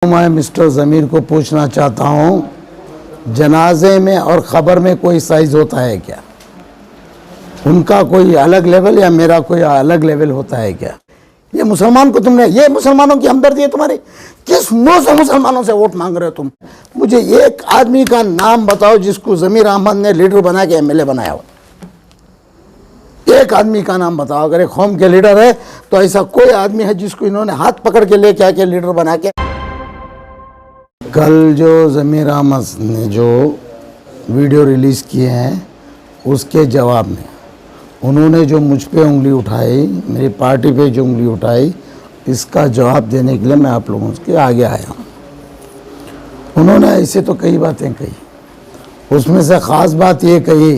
मैं मिस्टर ज़मीर को पूछना चाहता हूँ, जनाजे में और ख़बर में कोई साइज़ होता है क्या? उनका कोई अलग लेवल या मेरा कोई अलग लेवल होता है क्या? ये मुसलमान को तुमने, ये मुसलमानों की हमदर्दी है तुम्हारी? किस मुंह से मुसलमानों से वोट मांग रहे हो तुम? मुझे एक आदमी का नाम बताओ जिसको ज़मीर अहमद ने लीडर बना के एमएलए बनाया हो। एक आदमी का नाम बताओ। अगर एक कौम के लीडर है तो ऐसा कोई आदमी है जिसको इन्होंने हाथ पकड़ के लेके आके लीडर बना के। कल जो ज़मीर अहमद ने जो वीडियो रिलीज़ किए हैं उसके जवाब में उन्होंने जो मुझ पे उंगली उठाई, मेरी पार्टी पे जो उंगली उठाई, इसका जवाब देने के लिए मैं आप लोगों के आगे आया हूँ। उन्होंने ऐसे तो कई बातें कही, उसमें से ख़ास बात ये कही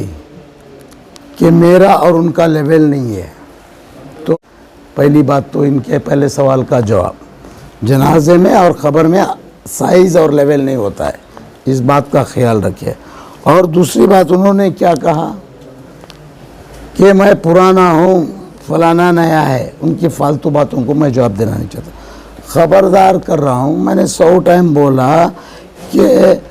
कि मेरा और उनका लेवल नहीं है। तो पहली बात तो इनके पहले सवाल का जवाब, जनाजे में और ख़बर में साइज़ और लेवल नहीं होता है, इस बात का ख्याल रखिए। और दूसरी बात उन्होंने क्या कहा कि मैं पुराना हूँ, फलाना नया है। उनकी फालतू बातों को मैं जवाब देना नहीं चाहता, ख़बरदार कर रहा हूँ। मैंने 100 टाइम बोला कि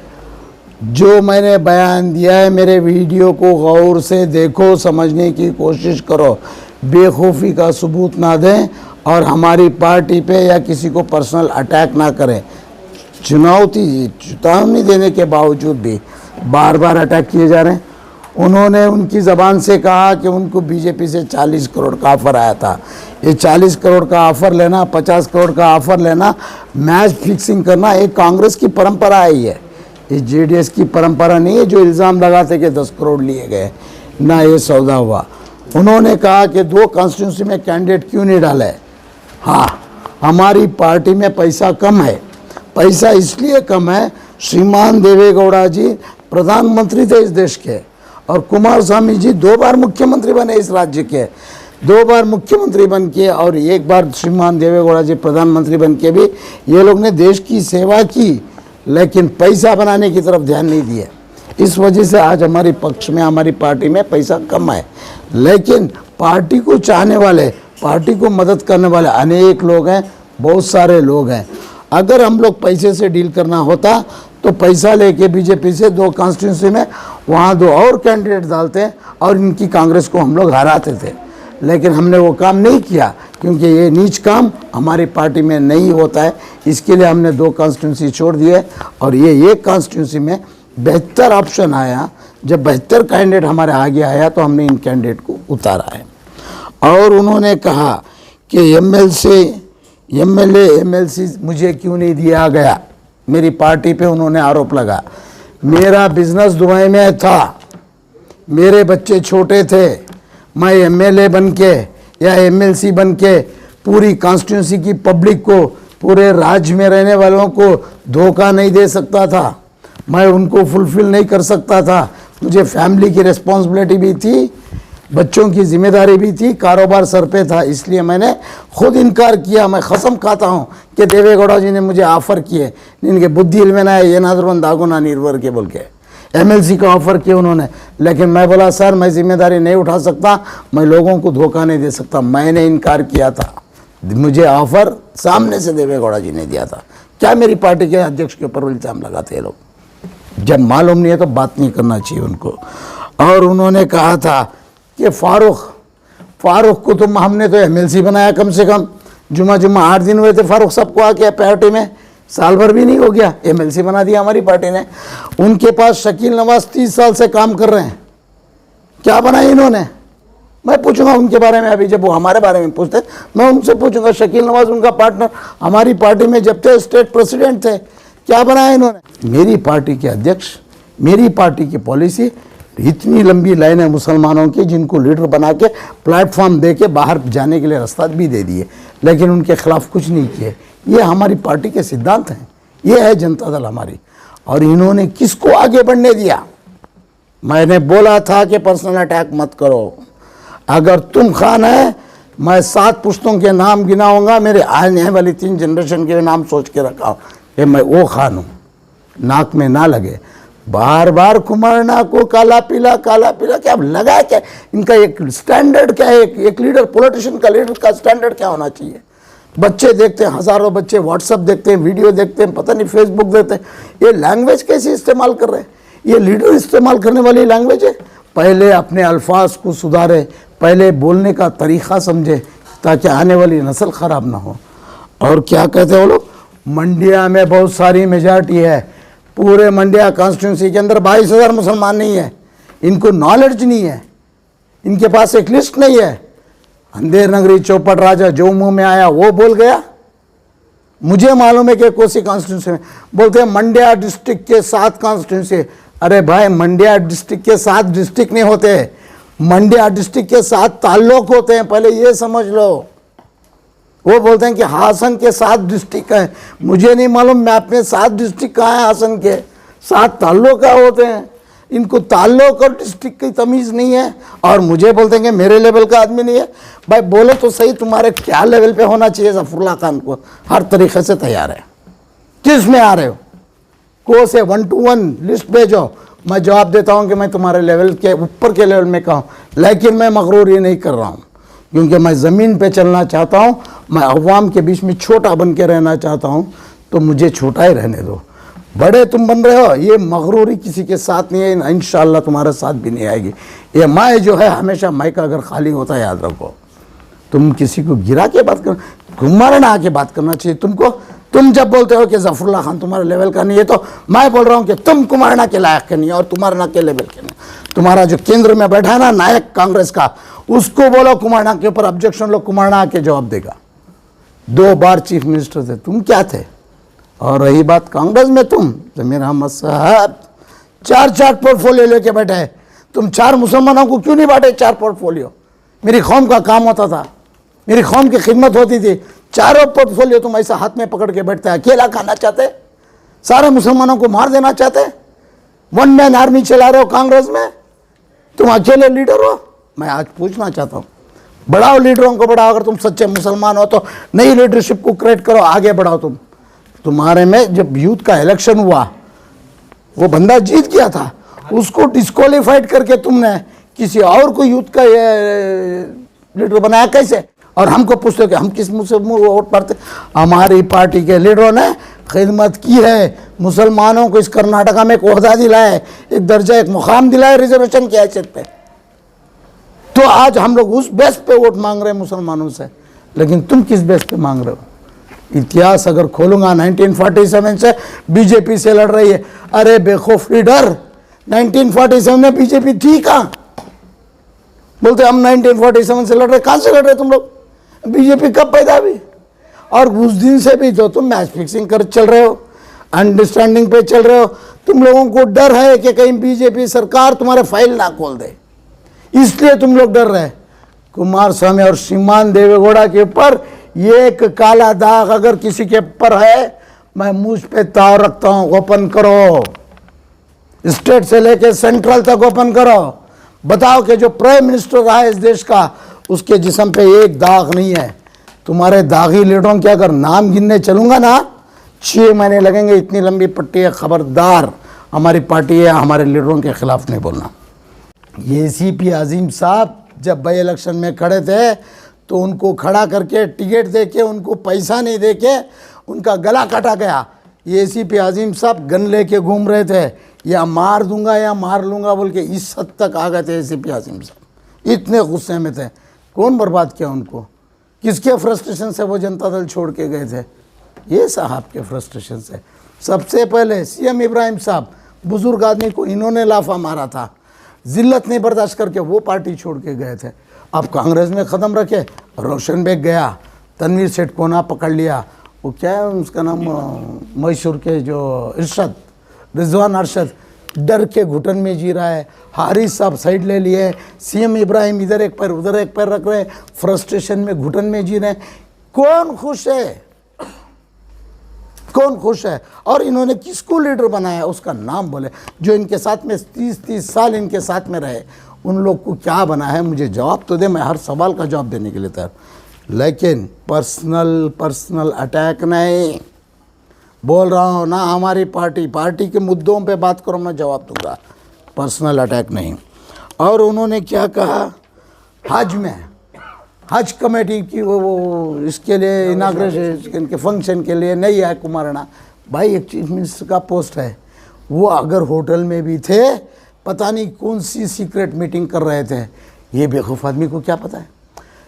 जो मैंने बयान दिया है मेरे वीडियो को गौर से देखो, समझने की कोशिश करो, बेखौफी का सबूत ना दें और हमारी पार्टी पे या किसी को पर्सनल अटैक ना करें। चेतावनी देने के बावजूद भी बार बार अटैक किए जा रहे हैं। उन्होंने उनकी ज़बान से कहा कि उनको बीजेपी से 40 करोड़ का ऑफ़र आया था। ये 40 करोड़ का ऑफ़र लेना, 50 करोड़ का ऑफ़र लेना, मैच फिक्सिंग करना एक कांग्रेस की परंपरा आई है, ये जेडीएस की परंपरा नहीं है जो इल्ज़ाम लगाते कि 10 करोड़ लिए गए ना, ये सौदा हुआ। उन्होंने कहा कि 2 कॉन्स्टिट्यूंसी में कैंडिडेट क्यों नहीं डाले। हाँ, हमारी पार्टी में पैसा कम है। पैसा इसलिए कम है, श्रीमान देवेगौड़ा जी प्रधानमंत्री थे इस देश के और कुमारस्वामी जी 2 बार मुख्यमंत्री बने इस राज्य के, 2 बार मुख्यमंत्री बन के और 1 बार श्रीमान देवेगौड़ा जी प्रधानमंत्री बन के भी ये लोग ने देश की सेवा की, लेकिन पैसा बनाने की तरफ ध्यान नहीं दिया। इस वजह से आज हमारे पक्ष में, हमारी पार्टी में पैसा कम है। लेकिन पार्टी को चाहने वाले, पार्टी को मदद करने वाले अनेक लोग हैं, बहुत सारे लोग हैं। अगर हम लोग पैसे से डील करना होता तो पैसा लेके बीजेपी से 2 कॉन्स्टिट्यूंसी में वहाँ 2 और कैंडिडेट डालते और इनकी कांग्रेस को हम लोग हराते थे। लेकिन हमने वो काम नहीं किया क्योंकि ये नीच काम हमारी पार्टी में नहीं होता है। इसके लिए हमने 2 कॉन्स्टिट्यूंसी छोड़ दिए और ये एक कॉन्स्टिट्यूंसी में बेहतर ऑप्शन आया। जब बेहतर कैंडिडेट हमारे आगे आया तो हमने इन कैंडिडेट को उतारा है। और उन्होंने कहा कि एमएलए एमएलसी मुझे क्यों नहीं दिया गया, मेरी पार्टी पे उन्होंने आरोप लगा। मेरा बिजनेस दुबई में था, मेरे बच्चे छोटे थे, मैं एमएलए बन के या एमएलसी बन के पूरी कॉन्स्टिट्यूंसी की पब्लिक को, पूरे राज्य में रहने वालों को धोखा नहीं दे सकता था, मैं उनको फुलफिल नहीं कर सकता था। मुझे फैमिली की रिस्पॉन्सिबिलिटी भी थी, बच्चों की जिम्मेदारी भी थी, कारोबार सर पे था, इसलिए मैंने खुद इनकार किया। मैं कसम खाता हूँ कि देवेगौड़ा जी ने मुझे ऑफ़र किए, इनके बुद्धि में ना ये नादरवन दागुना निर्वर के बोल के एमएलसी का ऑफ़र किया उन्होंने। लेकिन मैं बोला सर मैं जिम्मेदारी नहीं उठा सकता, मैं लोगों को धोखा नहीं दे सकता, मैंने इनकार किया था। मुझे ऑफ़र सामने से देवेगौड़ा जी ने दिया था। क्या मेरी पार्टी के अध्यक्ष के ऊपर इल्ज़ाम लगाते हैं लोग? जब मालूम नहीं है तो बात नहीं करना चाहिए उनको। और उन्होंने कहा था कि फारूक को तो हमने तो एमएलसी बनाया, कम से कम जुमा 8 दिन हुए थे फारूक साहब को आके पार्टी में, साल भर भी नहीं हो गया, एमएलसी बना दिया हमारी पार्टी ने। उनके पास शकील नवाज 30 साल से काम कर रहे हैं, क्या बनाया इन्होंने? मैं पूछूंगा उनके बारे में। अभी जब वो हमारे बारे में पूछते मैं उनसे पूछूंगा। शकील नवाज उनका पार्टनर हमारी पार्टी में जब थे स्टेट प्रेसिडेंट थे, क्या बनाया इन्होंने? मेरी पार्टी के अध्यक्ष, मेरी पार्टी की पॉलिसी, इतनी लंबी लाइन है मुसलमानों की जिनको लीडर बना के प्लेटफॉर्म दे के बाहर जाने के लिए रास्ता भी दे दिए, लेकिन उनके खिलाफ कुछ नहीं किए। ये हमारी पार्टी के सिद्धांत हैं, ये है जनता दल हमारी। और इन्होंने किसको आगे बढ़ने दिया? मैंने बोला था कि पर्सनल अटैक मत करो। अगर तुम खान है, मैं 7 पुश्तों के नाम गिनाऊंगा, मेरे आने वाली 3 जनरेशन के नाम सोच के रखा कि मैं वो खान हूँ, नाक में ना लगे। बार बार कुमारना को काला पीला क्या लगा? क्या इनका एक स्टैंडर्ड क्या है? एक लीडर, पॉलिटिशियन का लीडर का स्टैंडर्ड क्या होना चाहिए? बच्चे देखते हैं, हज़ारों बच्चे व्हाट्सअप देखते हैं, वीडियो देखते हैं, पता नहीं फेसबुक देखते हैं। ये लैंग्वेज कैसे इस्तेमाल कर रहे हैं? ये लीडर इस्तेमाल करने वाली लैंग्वेज है। पहले अपने अल्फाज को सुधारे, पहले बोलने का तरीक़ा समझे, ताकि आने वाली नस्ल ख़राब ना हो। और क्या कहते हैं वो लोग, मंडिया में बहुत सारी मेजॉरिटी है, पूरे मंडिया कॉन्स्टिट्यूंसी के अंदर 22,000 मुसलमान नहीं है। इनको नॉलेज नहीं है, इनके पास एक लिस्ट नहीं है। अंधेर नगरी चौपट राजा जो मुंह में आया वो बोल गया। मुझे मालूम है कि कोसी कॉन्स्टिट्यूंसी में बोलते हैं मंड्या डिस्ट्रिक्ट के 7 कॉन्स्टिट्यूंसी। अरे भाई, मंड्या डिस्ट्रिक्ट के 7 डिस्ट्रिक्ट नहीं होते, मंड्या डिस्ट्रिक्ट के 7 ताल्लुक होते हैं, पहले ये समझ लो। वो बोलते हैं कि हासन के 7 डिस्ट्रिक्ट हैं, मुझे नहीं मालूम मैप में 7 डिस्ट्रिक्ट कहाँ हैं हासन के, 7 ताल्लुक क्या होते हैं। इनको ताल्लुक और डिस्ट्रिक्ट की तमीज़ नहीं है, और मुझे बोलते हैं कि मेरे लेवल का आदमी नहीं है। भाई बोलो तो सही, तुम्हारे क्या लेवल पे होना चाहिए? ज़फ़रुल्लाह खान को हर तरीक़े से तैयार है। किस में आ रहे हो? को से 1 to 1 लिस्ट भेजो, मैं जवाब देता हूँ कि मैं तुम्हारे लेवल के ऊपर के लेवल में कहूँ। लेकिन मैं मगरूर ये नहीं कर रहा हूँ, क्योंकि मैं ज़मीन पे चलना चाहता हूँ, मैं अवाम के बीच में छोटा बन के रहना चाहता हूँ, तो मुझे छोटा ही रहने दो। बड़े तुम बन रहे हो, ये मगरूरी किसी के साथ नहीं है, इंशाअल्लाह तुम्हारे साथ भी नहीं आएगी। ये माए जो है, हमेशा माई का अगर खाली होता है, याद रखो। तुम किसी को गिरा के बात कर, घुमारे ना आके बात करना चाहिए तुमको। तुम जब बोलते हो कि ज़फ़रुल्लाह खान तुम्हारे लेवल का नहीं है, तो मैं बोल रहा हूँ कि तुम कुमारना के लायक के नहीं है और कुमारना के लेवल के नहीं। तुम्हारा जो केंद्र में बैठा है ना नायक कांग्रेस का, उसको बोलो कुमारना के ऊपर ऑब्जेक्शन लो, कुमारना आके जवाब देगा। 2 बार चीफ मिनिस्टर थे, तुम क्या थे? और रही बात कांग्रेस में, तुम ज़मीर अहमद साहब 4 पोर्टफोलियो लेके बैठे हैं। तुम 4 मुसलमानों को क्यों नहीं बांटे 4 पोर्टफोलियो? मेरी कौम का काम होता था, मेरी कौम की खिदमत होती थी। 4 पोर्टफोलियो तुम ऐसा हाथ में पकड़ के बैठते, अकेला खाना चाहते, सारे मुसलमानों को मार देना चाहते, 1 मैन आर्मी चला रहे हो कांग्रेस में, तुम अकेले लीडर हो। मैं आज पूछना चाहता हूँ, बढ़ाओ लीडरों को, बढ़ाओ। अगर तुम सच्चे मुसलमान हो तो नई लीडरशिप को क्रिएट करो, आगे बढ़ाओ। तुम्हारे में जब यूथ का इलेक्शन हुआ, वो बंदा जीत गया था, उसको डिस्क्वालीफाइड करके तुमने किसी और को यूथ का लीडर बनाया कैसे? और हमको पूछते कि हम किस मुँह से वोट पड़ते? हमारी पार्टी के लीडरों ने खिदमत की है, मुसलमानों को इस कर्नाटका में एक ओहदा दिलाया, एक दर्जा, एक मुकाम दिलाया रिजर्वेशन की हैसियत पे। तो आज हम लोग उस बेस पे वोट मांग रहे हैं मुसलमानों से, लेकिन तुम किस बेस पे मांग रहे हो? इतिहास अगर खोलूंगा, 1947 से बीजेपी से लड़ रही है। अरे बेखौफ लीडर, 1947 में बीजेपी थी कहाँ? बोलते हम 1947 से लड़ रहे, कहाँ से लड़ रहे तुम लोग? बीजेपी कब पैदा हुई? और उस दिन से भी जो तुम मैच फिक्सिंग कर चल रहे हो, अंडरस्टैंडिंग पे चल रहे हो। तुम लोगों को डर है कि कहीं बीजेपी सरकार तुम्हारे फाइल ना खोल दे, इसलिए तुम लोग डर रहे। कुमार स्वामी और श्रीमान देवेगौड़ा के ऊपर एक काला दाग अगर किसी के ऊपर है, मैं मुझ पे ताव रखता हूं, ओपन करो, स्टेट से लेके सेंट्रल तक ओपन करो। बताओ कि जो प्राइम मिनिस्टर रहा है इस देश का, उसके जिस्म पे एक दाग नहीं है। तुम्हारे दागी लीडरों के अगर नाम गिनने चलूंगा ना, 6 महीने लगेंगे। इतनी लंबी पट्टी है, खबरदार हमारी पार्टी है, हमारे लीडरों के खिलाफ नहीं बोलना। ये ACP अजीम साहब जब बाई इलेक्शन में खड़े थे, तो उनको खड़ा करके टिकट दे के, उनको पैसा नहीं दे के उनका गला काटा गया। ये ACP अजीम साहब गन लेके घूम रहे थे, या मार दूंगा या मार लूँगा बोल के, इस हद तक आ गए थे ACP अजीम साहब, इतने गुस्से में थे। कौन बर्बाद किया उनको? किसके फ्रस्ट्रेशन से वो जनता दल छोड़ के गए थे? ये साहब के फ्रस्ट्रेशन से। सबसे पहले CM इब्राहिम साहब, बुजुर्ग आदमी को इन्होंने लाफा मारा था, जिल्लत नहीं बर्दाश्त करके वो पार्टी छोड़ के गए थे। अब कांग्रेस में ख़त्म रखे, रोशन बेग गया, तनवीर सेठ को ना पकड़ लिया, वो क्या है उसका नाम, मैसूर के जो इरशद, रिजवान अरशद, डर के घुटन में जी रहा है। हारिस साहब साइड ले लिए, CM इब्राहिम इधर एक पैर उधर एक पैर रख रहे हैं, फ्रस्ट्रेशन में घुटन में जी रहे हैं। कौन खुश है? कौन खुश है? और इन्होंने किसको लीडर बनाया उसका नाम बोले। जो इनके साथ में 30 साल इनके साथ में रहे, उन लोग को क्या बना है? मुझे जवाब तो दे, मैं हर सवाल का जवाब देने के लिए तैयार। लेकिन पर्सनल अटैक नहीं बोल रहा हूँ ना। हमारी पार्टी के मुद्दों पे बात करो, मैं जवाब दूंगा, पर्सनल अटैक नहीं। और उन्होंने क्या कहा? हज कमेटी की वो इसके लिए इनाग्रेशन इनके फंक्शन के लिए नहीं आए कुमारना। भाई एक चीफ मिनिस्टर का पोस्ट है, वो अगर होटल में भी थे पता नहीं कौन सी सीक्रेट मीटिंग कर रहे थे, ये बेवकूफ़ आदमी को क्या पता है।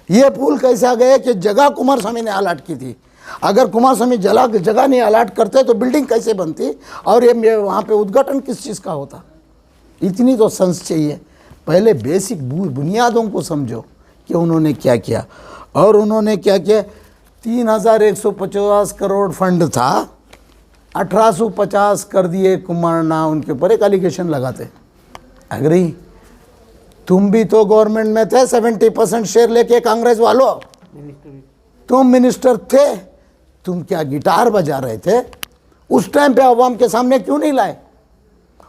ये पुल कैसा गया कि जगह कुमार स्वामी ने अलाट की थी, अगर कुमार स्वामी जगह नहीं अलाट करते तो बिल्डिंग कैसे बनती और ये वहाँ पे उद्घाटन किस चीज़ का होता। इतनी तो सेंस चाहिए, पहले बेसिक बुनियादों को समझो कि उन्होंने क्या किया। और उन्होंने क्या किया, 3150 करोड़ फंड था, 1850 कर दिए कुमारना, उनके ऊपर एक एलिगेशन लगाते। अग्री, तुम भी तो गवर्नमेंट में थे, 70% शेयर लेके कांग्रेस वालों, तुम मिनिस्टर थे, तुम क्या गिटार बजा रहे थे उस टाइम पे, अवाम के सामने क्यों नहीं लाए?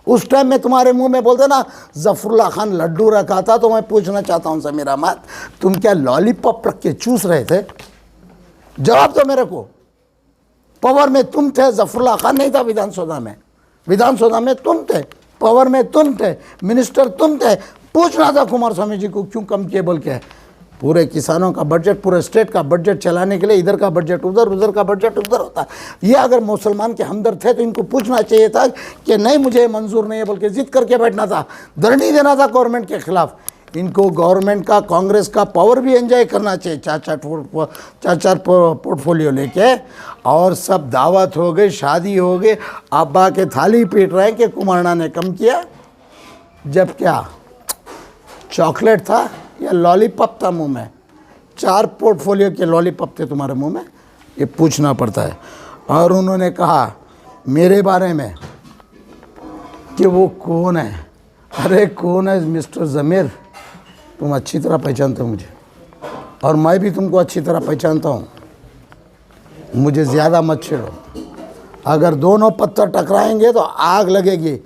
उस टाइम में तुम्हारे मुंह में बोलते ना जफरुल्लाह खान लड्डू रखा था, तो मैं पूछना चाहता हूं समीर अहमद, तुम क्या लॉलीपॉप रख के चूस रहे थे? जवाब दो मेरे को। पावर में तुम थे, जफरुल्लाह खान नहीं था विधानसभा में, विधानसभा में तुम थे, पावर में तुम थे, मिनिस्टर तुम थे। पूछना था कुमार स्वामी जी को क्यों कम किए बोल के। पूरे किसानों का बजट, पूरे स्टेट का बजट चलाने के लिए इधर का बजट उधर, उधर का बजट उधर होता। ये अगर मुसलमान के हमदर्द थे तो इनको पूछना चाहिए था कि नहीं मुझे मंजूर नहीं है बोल के जिद करके बैठना था, धरनी देना था गवर्नमेंट के खिलाफ। इनको गवर्नमेंट का, कांग्रेस का पावर भी एंजॉय करना चाहिए, चार चार पोर्टफोलियो लेके, और सब दावत हो गई, शादी हो गई, अब्बा के थाली पीट रहे हैं कि कुमारना ने कम किया, जब क्या चॉकलेट था या लॉलीपॉप था मुंह में? 4 पोर्टफोलियो के लॉलीपॉप थे तुम्हारे मुंह में, ये पूछना पड़ता है। और उन्होंने कहा मेरे बारे में कि वो कौन है। अरे कौन है मिस्टर ज़मीर, तुम अच्छी तरह पहचानते हो मुझे, और मैं भी तुमको अच्छी तरह पहचानता हूँ, मुझे ज़्यादा मत छेड़ो। अगर दोनों पत्थर टकराएंगे तो आग लगेगी।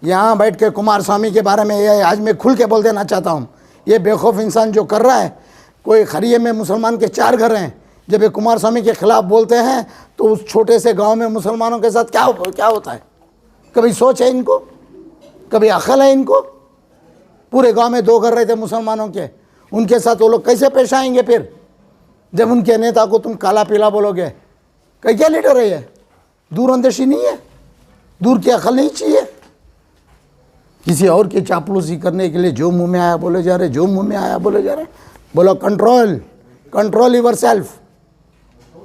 यहाँ बैठ के कुमार स्वामी के बारे में ये आज मैं खुल के बोल देना चाहता हूँ, ये बेखौफ इंसान जो कर रहा है, कोई खरिये में मुसलमान के 4 घर हैं, जब ये कुमार स्वामी के खिलाफ बोलते हैं तो उस छोटे से गांव में मुसलमानों के साथ क्या होता है? कभी सोच है इनको? कभी अकल है इनको? पूरे गांव में 2 घर रहे थे मुसलमानों के, उनके साथ वो लोग कैसे पेश आएंगे फिर, जब उनके नेता को तुम काला पीला बोलोगे? कहीं क्या लीडर है ये? दूरअंदेशी नहीं है, दूर की अकल नहीं चाहिए। किसी और की चापलूसी करने के लिए जो मुंह में आया बोले जा रहे, जो मुंह में आया बोले जा रहे। बोलो कंट्रोल यूर सेल्फ।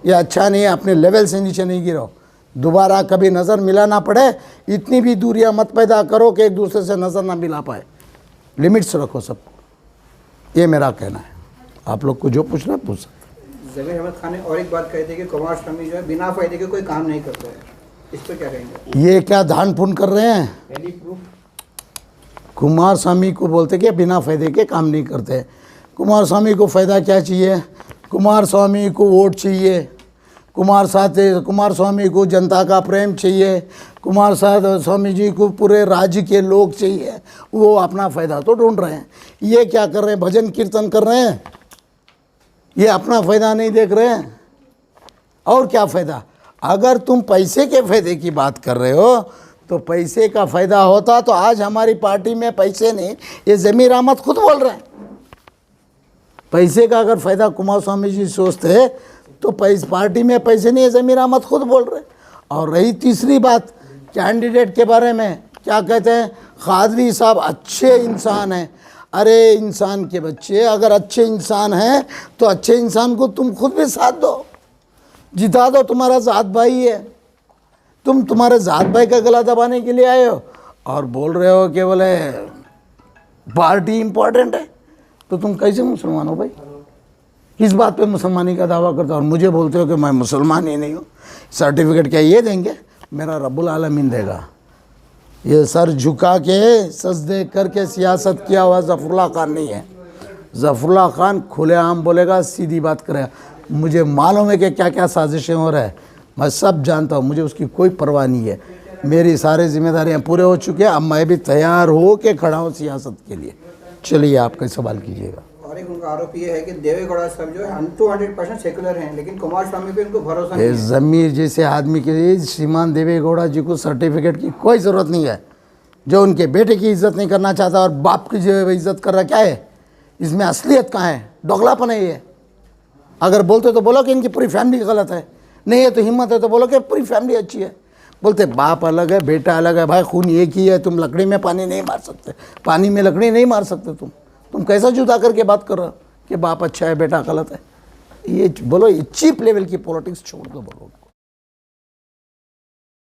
ये अच्छा नहीं है, अपने लेवल से नीचे नहीं गिरो, दोबारा कभी नज़र मिलाना पड़े, इतनी भी दूरियां मत पैदा करो कि एक दूसरे से नज़र ना मिला पाए। लिमिट्स रखो सबको, ये मेरा कहना है। आप लोग को जो पूछना पूछ सकते। ज़मीर अहमद खान ने और एक बात कही थी कि कुमार स्वामी जो है बिना फायदे के कोई काम नहीं करते हैं, इस पर क्या कहेंगे? ये क्या धान पुन कर रहे हैं? पहली प्रूफ कुमार स्वामी को बोलते कि बिना फ़ायदे के काम नहीं करते। कुमार स्वामी को फ़ायदा क्या चाहिए? कुमार स्वामी को वोट चाहिए, कुमार स्वामी को जनता का प्रेम चाहिए, कुमार स्वामी जी को पूरे राज्य के लोग चाहिए। वो अपना फ़ायदा तो ढूंढ रहे हैं। ये क्या कर रहे हैं? भजन कीर्तन कर रहे हैं, ये अपना फ़ायदा नहीं देख रहे हैं। और क्या फ़ायदा? अगर तुम पैसे के फ़ायदे की बात कर रहे हो तो पैसे का फ़ायदा होता तो आज हमारी पार्टी में पैसे नहीं। ये ज़मीर अहमद खुद बोल रहे हैं, पैसे का अगर फ़ायदा कुमार स्वामी जी सोचते तो पार्टी में पैसे नहीं है, ज़मीर अहमद खुद बोल रहे हैं। और रही तीसरी बात कैंडिडेट के बारे में, क्या कहते हैं? कादरी साहब अच्छे इंसान हैं। अरे इंसान के बच्चे, अगर अच्छे इंसान हैं तो अच्छे इंसान को तुम खुद भी साथ दो, जिता दो। तुम्हारा ज़ात भाई है, तुम तुम्हारे ज़ात भाई का गला दबाने के लिए आए हो और बोल रहे हो कि बोले पार्टी इम्पोर्टेंट है। तो तुम कैसे मुसलमान हो भाई? किस बात पे मुसलमानी का दावा करते हो और मुझे बोलते हो कि मैं मुसलमान ही नहीं हूँ? सर्टिफिकेट क्या ये देंगे? मेरा रब्बुल आलमीन देगा। ये सर झुका के सजदे करके सियासत किया हुआ जफरुल्लाह खान नहीं है। जफरुल्लाह खान खुलेआम बोलेगा, सीधी बात करेगा। मुझे मालूम है कि क्या क्या साजिशें हो रहा है, मैं सब जानता हूँ, मुझे उसकी कोई परवाह नहीं है। मेरी सारी जिम्मेदारियाँ पूरे हो चुके हैं, अब मैं भी तैयार हो के खड़ा हूँ सियासत के लिए। चलिए आपका सवाल कीजिएगा। और एक उनका आरोप ये है कि देवेगौड़ा साहब जो है 200% सेकुलर हैं, लेकिन कुमार स्वामी पे उनको भरोसा नहीं है। ज़मीर जैसे आदमी के लिए श्रीमान देवेगौड़ा जी को सर्टिफिकेट की कोई ज़रूरत नहीं है। जो उनके बेटे की इज्जत नहीं करना चाहता और बाप की जो इज्जत कर रहा, क्या है इसमें? असलियत कहाँ है? दोगलापन है ये। अगर बोलते तो बोलो कि इनकी पूरी फैमिली गलत है, नहीं है तो हिम्मत है तो बोलो कि पूरी फैमिली अच्छी है। बोलते बाप अलग है बेटा अलग है, भाई खून एक ही है, तुम लकड़ी में पानी नहीं मार सकते, पानी में लकड़ी नहीं मार सकते। तुम कैसा जुदा करके बात कर रहे हो कि बाप अच्छा है बेटा गलत है। ये बोलो, ये चीप लेवल की पॉलिटिक्स छोड़ दो बोलो।